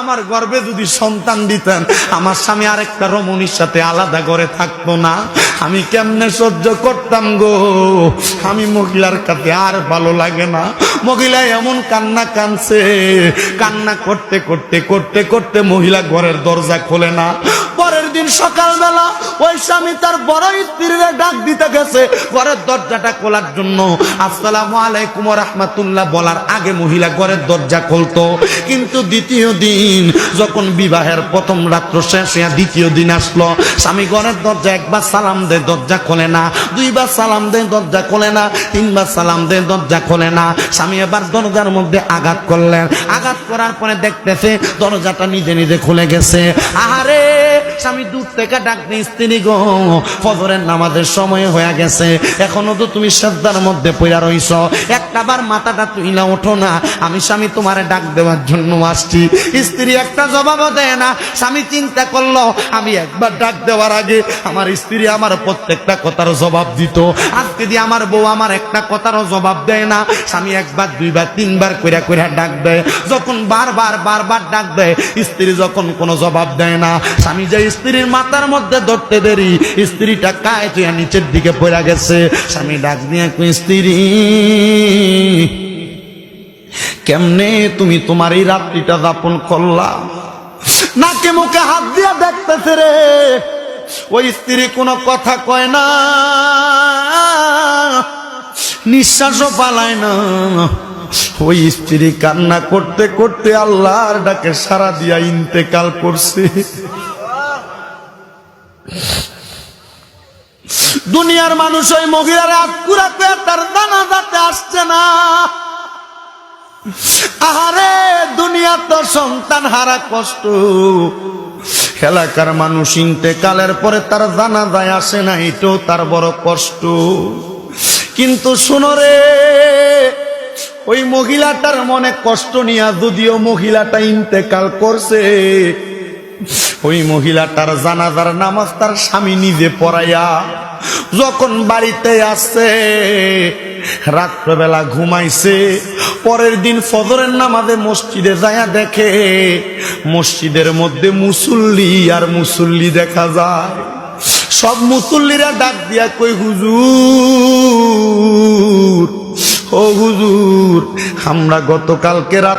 আমার গর্ভে যদি সন্তান দিতেন, আমার স্বামী আরেকটা রমণীর সাথে আলাদা ঘরে থাকতো না, আমি কেমনে সহ্য করতাম গো। আমি মহিলার কাছে আর ভালো লাগে না। মহিলা এমন কান্না কানছে, কান্না করতে করতে করতে করতে মহিলা ঘরের দরজা খোলে না। পরের দিন সকালবেলা ওই স্বামী তার বড় স্ত্রীরে ডাক দিতে গেছে ঘরের দরজাটা খোলার জন্য। আসসালামু আলাইকুম ওয়া রাহমাতুল্লাহ বলার আগে মহিলা ঘরের দরজা খুলতো। কিন্তু দ্বিতীয় দিন যখন বিবাহের প্রথম রাত্র শেষ হয়ে দ্বিতীয় দিন আসলো, স্বামী ঘরের দরজা একবার সালাম দেয়, দরজা খোলে না। দুইবার সালাম দেয়, দরজা খোলে না। তিনবার সালাম দেয়, দরজা খোলে না। স্বামী এবার দরজার মধ্যে আঘাত করলেন। আঘাত করার পরে দেখতেছে দরজাটা নিজে নিজে খুলে গেছে। আহারে, স্বামী দূর থেকে ডাক দিয়ে, স্ত্রী গো, ফজরের নামাজের সময় হয়ে গেছে, এখনো তো তুমি সিজদার মধ্যে পড়ে রইছ, একটাবার মাথাটা তুইলা ওঠো না, আমি স্বামী তোমারে ডাক দেওয়ার জন্য আসছি। স্ত্রী একটা জবাবও দেয় না। স্বামী চিন্তা করলো, আমি একবার ডাক দেওয়ার আগে আমার স্ত্রী আমার প্রত্যেকটা কথার জবাব দিত, আজকে দিয়ে আমার বউ আমার একটা কথারও জবাব দেয় না। স্বামী একবার দুইবার তিনবার কইরা কইরা ডাক দেয়। যখন বারবার বারবার ডাক দেয়, স্ত্রী যখন কোনো জবাব দেয় না, স্বামী যে স্ত্রীর মাথার মধ্যে ধরতে দেরি, স্ত্রীটা কায় তুই নিচের দিকে পড়ে গেছে। স্বামী ডাক দিয়ে কই, স্ত্রী কেমনে তুমি তোমার এই রাত্রিটা যাপন করলা? নাকে মুখে হাত দিয়া দেখতেছে রে। ওই স্ত্রী কোনো কথা কয় না, নিঃশ্বাসও পালায় না। ওই স্ত্রী কান্না করতে করতে আল্লাহর ডাকে সারা দিয়া ইন্তেকাল করছে। দুনিয়ার মানুষ ওই মহিলার আত্মুরা পেয়ে তার জানাজাতে আসছে না। আহারে, দুনিয়া তো সন্তান হারা কষ্ট। এলাকার মানুষ ইন্তেকালের পরে তার জানাজায় আসে না, এটাও তার বড় কষ্ট। কিন্তু শোনো রে, ওই মহিলাটার মনে কষ্ট নিয়ে যদিও মহিলাটা ইন্তেকাল করছে, ওই মহিলাটার জানাজার নামাজ তার স্বামী নিজে পড়াইয়া যখন বাড়িতে আসছে, রাত্রবেলা ঘুমাইছে, পরের দিন ফজরের নামাজে মসজিদে যায়া দেখে মসজিদের মধ্যে মুসল্লি আর মুসল্লি দেখা যায়। সব মুসল্লিরা ডাক দিয়া কই, হুজুর, ও হুজুর, আমরা গতকালকে রাত